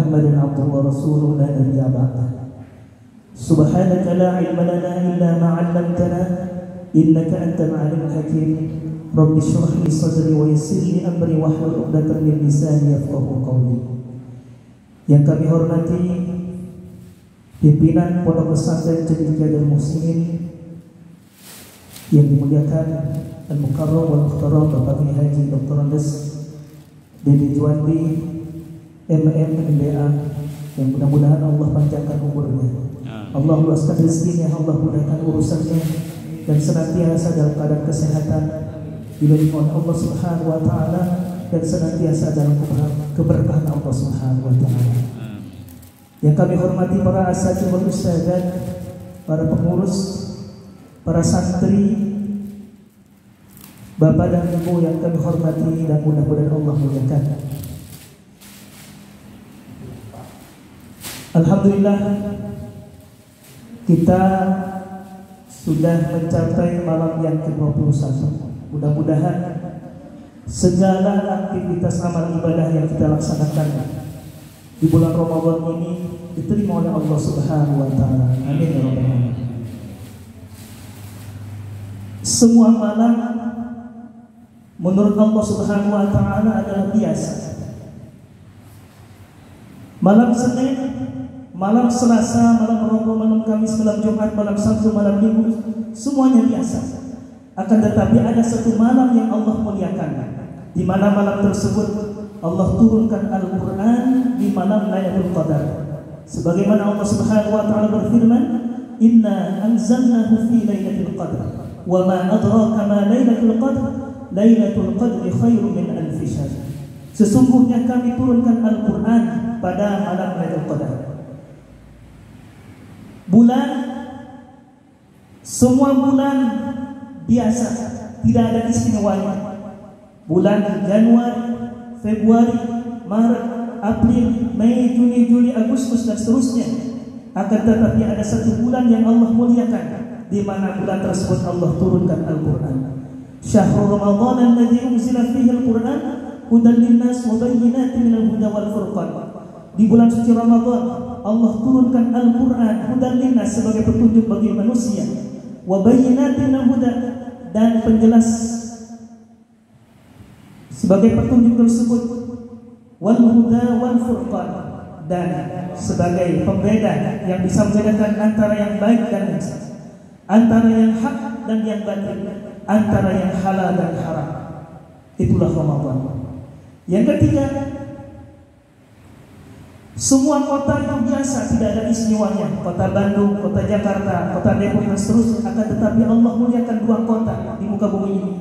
محمدا عبده ورسوله لا نبي بعده سبحانك لا علم لنا إلا ما علمتنا إنك أنت العليم الحكيم رب اشرح لي صدري ويسر لي أمري واحلل عقدة من لساني يفقهوا قولي. Yang kami hormati pimpinan Pondok Pesantren Cendekia dan Muslimin yang dimuliakan Al-Mukarram wal Muhtaram Bapak Kiai Haji Dr. Andes Dede Juwandi MM MBA, yang mudah-mudahan Allah panjangkan umurnya, Allah luaskan rezekinya, Allah mudahkan urusannya, dan senantiasa dalam keadaan kesehatan dilindungi oleh Allah Subhanahu wa taala, dan senantiasa dalam keberkahan Allah Subhanahu wa taala. Yang kami hormati para asatidz ustadzat, para pengurus, para santri, Bapak dan Ibu yang kami hormati dan mudah-mudahan Allah muliakan. Alhamdulillah, kita sudah mencapai malam yang ke-21. Mudah-mudahan segala aktivitas amal ibadah yang kita laksanakan di bulan Ramadan ini diterima oleh Allah Subhanahu wa taala. Amin ya rabbal alamin. Semua malam menurut Allah Subhanahu wa taala adalah biasa. Malam Senin, malam Selasa, malam Rabu, malam Kamis, malam Jumat, malam Sabtu, malam Minggu, semuanya biasa. Akan tetapi ada satu malam yang Allah muliakan, di mana malam tersebut Allah turunkan Al-Quran di malam Lailatul Qadar. Sebagaimana Allah Subhanahu wa taala berfirman, "Inna anzalnahu fi Lailatul Qadar, wa ma adraka ma Lailatul Qadar, Lailatul Qadri khairum min alfi syahr." Sesungguhnya kami turunkan Al-Quran pada malam Lailatul Qadar. Bulan, semua bulan biasa, tidak ada istimewanya. Bulan Januari, Februari, Maret, April, Mei, Juni, Juli, Agustus dan seterusnya. Akan tetapi ada satu bulan yang Allah muliakan, di mana bulan tersebut Allah turunkan Al-Quran. Syahrul Ramadan alladzi unzila fihi Al-Quran hudan linnas wa bayyinatin minal huda wal furqan. Di bulan suci Ramadan Allah turunkan Al-Quran hudan linnas sebagai petunjuk bagi manusia, wa bayyinatin minal huda, dan penjelas sebagai petunjuk tersebut, wal huda wal furqan, dan sebagai pembeda yang bisa membedakan antara yang baik dan yang salah, antara yang hak dan yang batil, antara yang halal dan haram. Itulah Ramadan. Yang ketiga, semua kota itu biasa, tidak ada istimewanya. Kota Bandung, kota Jakarta, kota Depok dan seterusnya. Akan tetapi Allah muliakan dua kota di muka bumi ini,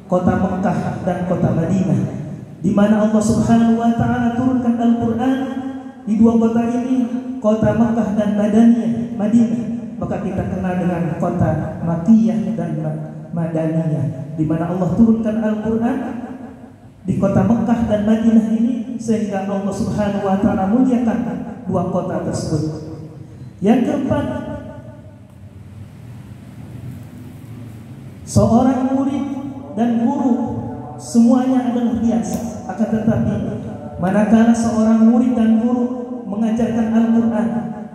kota Mekah dan kota Madinah, di mana Allah Subhanahu wa taala turunkan Al-Quran di dua kota ini, kota Mekah dan Madinah. Maka kita kenal dengan kota Makkiyah dan Madaniyah, di mana Allah turunkan Al-Quran di kota Mekah dan Madinah ini, sehingga Allah Subhanahu wa taala muliakan dua kota tersebut. Yang keempat, seorang murid dan guru semuanya adalah biasa. Akan tetapi manakala seorang murid dan guru mengajarkan Al-Quran,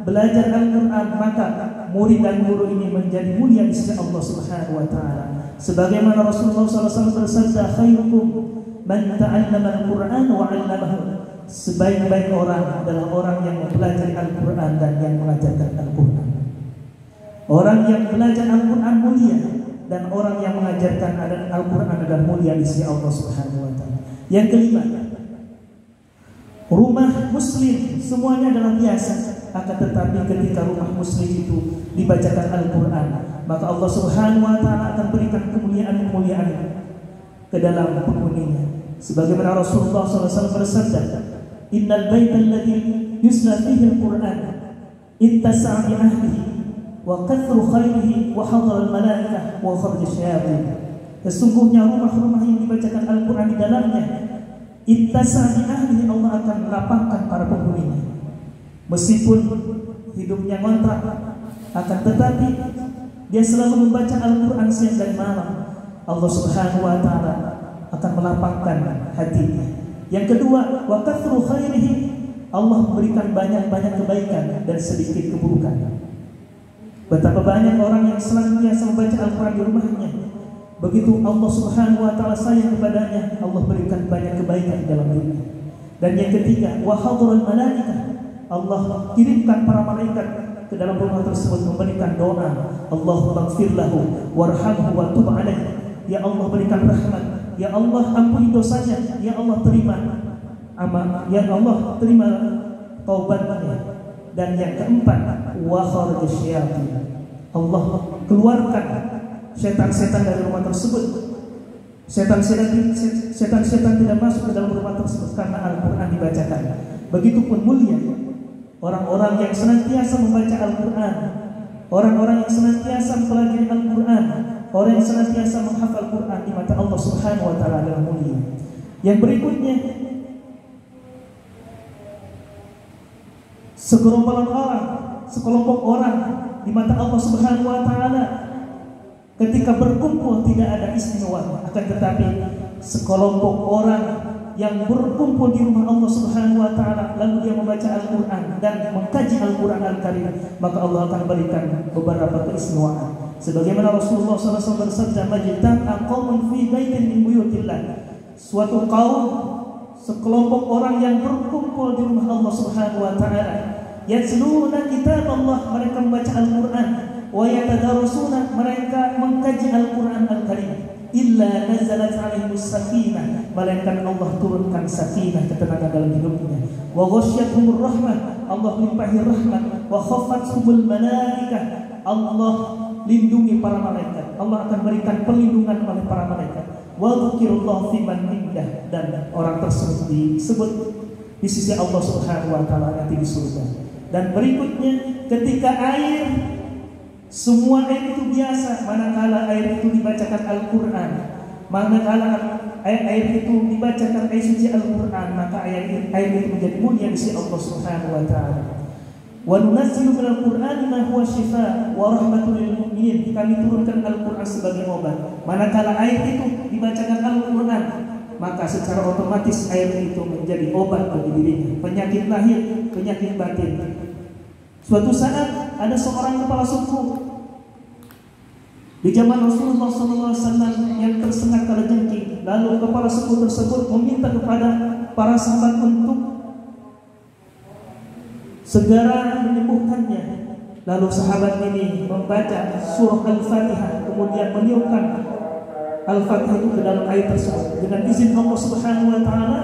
belajar Al-Quran, maka murid dan guru ini menjadi mulia di sisi Allah Subhanahu wa taala. Sebagaimana Rasulullah SAW bersabda, "Khairukum man ta'allama al-Qur'an wa 'allamahu." Sebaik-baik orang adalah orang yang mempelajari Al-Quran dan yang mengajarkan Al-Quran. Orang yang belajar Al-Quran mulia, dan orang yang mengajarkan Al-Quran adalah mulia di sisi Allah Subhanahu wa taala. Yang kelima, rumah muslim semuanya adalah biasa. Akan tetapi ketika rumah muslim itu dibacakan Al-Quran, maka Allah Subhanahu wa taala akan berikan kemuliaan-kemuliaan ke dalam penghuninya. Sebagaimana Rasulullah SAW bersabda, "Innal baita alladhi yusla fihi al-Quran ittasa'a bi ahlihi wa kathru khairihi wa hadara al-malaikah wa kharaj asy-syayatin." Sesungguhnya rumah-rumah yang dibacakan Al-Quran di dalamnya, ittasa'a bi ahlihi, Allah akan melapangkan para penghuninya. Meskipun hidupnya ngontrak, akan tetapi dia selalu membaca Al-Quran siang dan malam, Allah Subhanahu wa taala akan melapangkan hatinya. Yang kedua, wa kathru khairihi, Allah memberikan banyak-banyak kebaikan dan sedikit keburukan. Betapa banyak orang yang senantiasa membaca Al-Quran di rumahnya, begitu Allah Subhanahu wa ta'ala sayang kepadanya, Allah berikan banyak kebaikan di dalam dirinya. Dan yang ketiga, wa hadratul malaikah, Allah kirimkan para malaikat ke dalam rumah tersebut memberikan doa, Allahumma ighfir lahu warhamhu wa tub alaihi. Ya Allah berikan rahmat, ya Allah ampuni dosanya, ya Allah terima amal, ya Allah terima taubatnya. Dan yang keempat, wa kharajus syayatin, Allah keluarkan setan-setan dari rumah tersebut. Setan-setan tidak masuk ke dalam rumah tersebut karena Al-Quran dibacakan. Begitupun mulia orang-orang yang senantiasa membaca Al-Quran, orang-orang yang senantiasa mempelajari Al-Quran, orang yang senantiasa menghafal Al-Quran, di mata Allah Subhanahu wa ta'ala adalah mulia. Yang berikutnya, sekelompok orang di mata Allah Subhanahu wa ta'ala ketika berkumpul tidak ada istimewa, akan tetapi sekelompok orang yang berkumpul di rumah Allah Subhanahu wa ta'ala lalu dia membaca Al-Quran dan mengkaji Al-Quran Al-Karim, maka Allah akan berikan beberapa keistimewaan. Sebagaimana Rasulullah SAW bersabda, majtama'a qaumun fi baitin min buyutillah, suatu kaum, sekelompok orang yang berkumpul di rumah Allah Subhanahu wa ta'ala, yatluna kitab Allah, mereka membaca Al-Quran, wa yatadarusuna, mereka mengkaji Al-Quran Al-Karim, illa nazalat alaihimus sakinah, malaikat Allah turunkan sakinah, ketenangan dalam hidupnya, wa ghasyiyatuhumur rahmah, Allah limpahi rahmat, wa khafathumul malaikah, Allah lindungi para malaikat, Allah akan berikan perlindungan oleh para malaikat, wa dzikrullahi fi man indah, dan orang tersebut disebut di sisi Allah Subhanahu wa ta'ala nanti di surga. Dan berikutnya, ketika air, semua air itu biasa, manakala air itu dibacakan Al-Quran, manakala air itu dibacakan ayat suci Al-Quran, maka air itu menjadi mulia di sisi Allah Subhanahu wa ta'ala. Wa nunazzilu minal Qur'ani ma huwa shifaa wa rahmatul lil mu'minin, kami turunkan Al-Quran sebagai obat. Manakala air itu dibacakan Al-Quran, maka secara otomatis air itu menjadi obat bagi dirinya, penyakit lahir, penyakit batin. Suatu saat ada seorang kepala suku di zaman Rasulullah SAW yang tersengat kalajengking. Lalu kepala suku tersebut meminta kepada para sahabat untuk segera menyembuhkannya. Lalu sahabat ini membaca surah Al-Fatihah, kemudian meniupkan Al-Fatihah itu ke dalam air tersebut. Dengan izin Allah Subhanahu wa ta'ala,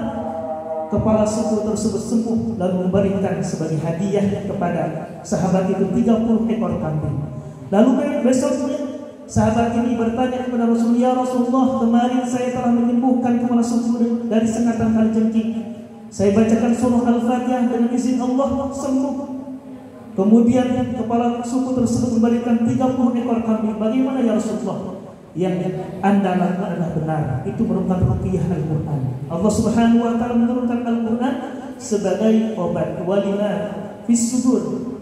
kepala suku tersebut sembuh, lalu memberikan sebagai hadiah kepada sahabat itu 30 ekor kambing. Lalu besoknya sahabat ini bertanya kepada Rasulullah, ya Rasulullah, kemarin saya telah menyembuhkan kepala suku dari sengatan kalajengking. Saya bacakan surah Al-Fatihah, dengan izin Allah sembuh. Kemudian kepala suku tersebut memberikan 30 ekor kambing. Bagaimana ya Rasulullah? Yang Anda lakukan adalah benar, itu merupakan ruqyah Al-Quran. Allah Subhanahu wa ta'ala menurunkan Al-Quran sebagai obat, walima fis sudur,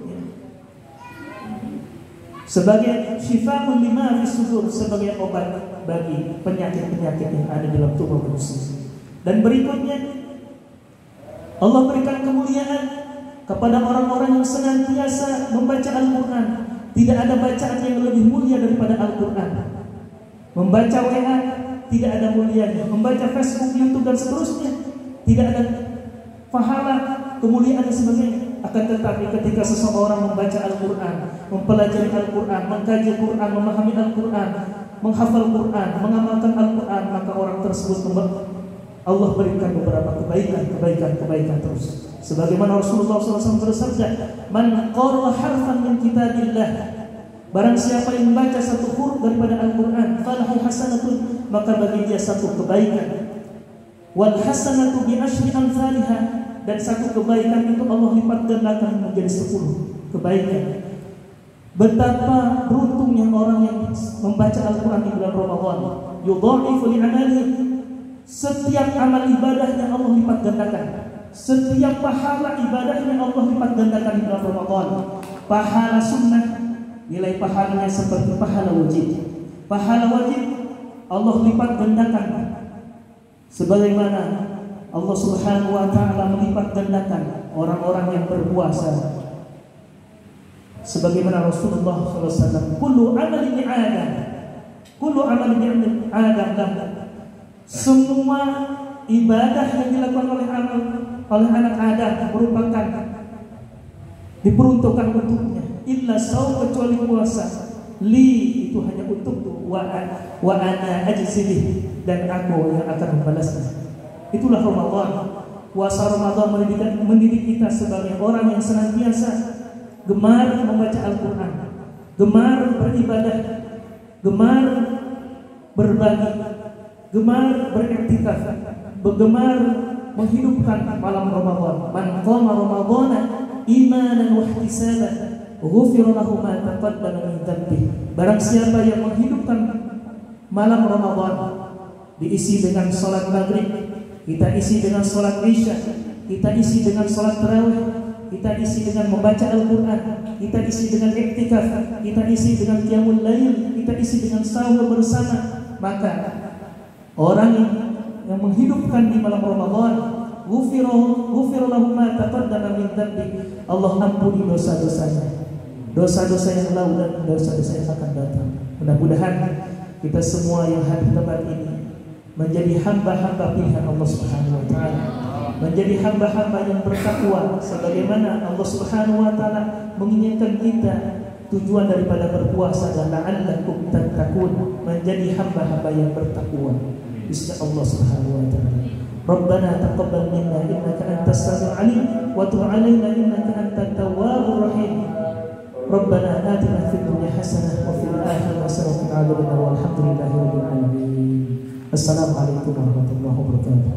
sebagai syifaa'un lima fis sudur, sebagai obat bagi penyakit-penyakit yang ada dalam tubuh manusia. Dan berikutnya, Allah berikan kemuliaan kepada orang-orang yang senantiasa membaca Al-Quran. Tidak ada bacaan yang lebih mulia daripada Al-Quran. Membaca WA tidak ada mulianya, membaca Facebook, YouTube dan seterusnya tidak ada pahala, kemuliaan dan sebagainya. Akan tetapi ketika seseorang membaca Al-Quran, mempelajari Al-Quran, mengkaji Al-Quran, memahami Al-Quran, menghafal Al-Quran, mengamalkan Al-Quran, maka orang tersebut Allah berikan beberapa kebaikan terus. Sebagaimana Rasulullah SAW bersabda, man qara harfan min kitabillah, barang siapa yang membaca satu huruf daripada Al-Quran, falahu hasanatun, maka bagi dia satu kebaikan. Wal hasanatu bi asyri amsalha, dan satu kebaikan itu Allah lipat gandakan menjadi 10 kebaikan. Betapa beruntungnya orang yang membaca Al-Quran di bulan Ramadan. Yudha'ifu li amalihi, setiap amal ibadahnya Allah lipat gandakan. Setiap pahala ibadahnya Allah lipat gandakan di bulan Ramadan. Pahala sunnah, nilai pahalanya seperti pahala wajib. Pahala wajib Allah lipat gandakan, sebagaimana Allah Subhanahu wa ta'ala melipat gandakan orang-orang yang berpuasa. Sebagaimana Rasulullah SAW, kullu amal ibni Adam, kullu amal ibni Adam lahu. Semua ibadah yang dilakukan oleh anak Adam merupakan diperuntukkan untuknya, illa saum, kecuali puasa. Li, itu hanya untukku, wa ana ajzilih, dan aku yang akan membalasnya. Itulah Ramadan. Puasa Ramadan mendidik kita sebagai orang yang senantiasa gemar membaca Al-Quran, gemar beribadah, gemar berbagi, gemar beriktikaf, gemar menghidupkan malam Ramadan. Man qama Ramadhana imanan wa ihtisaban ghufira lahu ma taqaddama min dhanbihi. Barang siapa yang menghidupkan malam Ramadan, diisi dengan salat maghrib, kita isi dengan salat isya, kita isi dengan salat tarawih, kita isi dengan membaca Al-Quran, kita isi dengan iktikaf, kita isi dengan qiyamul lail, kita isi dengan sahur bersama. Maka orang yang menghidupkan di malam Ramadan, ghufira lahu ma taqaddama min dhanbi, Allah ampuni dosa-dosanya, dosa-dosa yang lalu dan dosa-dosa yang akan datang. Mudah-mudahan kita semua yang hadir di tempat ini menjadi hamba-hamba pilihan Allah Subhanahu wa taala, menjadi hamba-hamba yang bertakwa sebagaimana Allah Subhanahu wa taala menginginkan kita. Tujuan daripada berpuasa adalah la'allakum tattaqun, menjadi hamba-hamba yang bertakwa. Bismillah Allah Subhanahu wa taala. Rabbana taqabbal minna innaka antas samiul alim wa tub 'alaina innaka antat tawwabur rahim. Rabbana atina fid dunya hasanah wa fil akhirati hasanah wa qina adzabannar. Walhamdulillahi rabbil alamin. Assalamualaikum warahmatullahi wabarakatuh.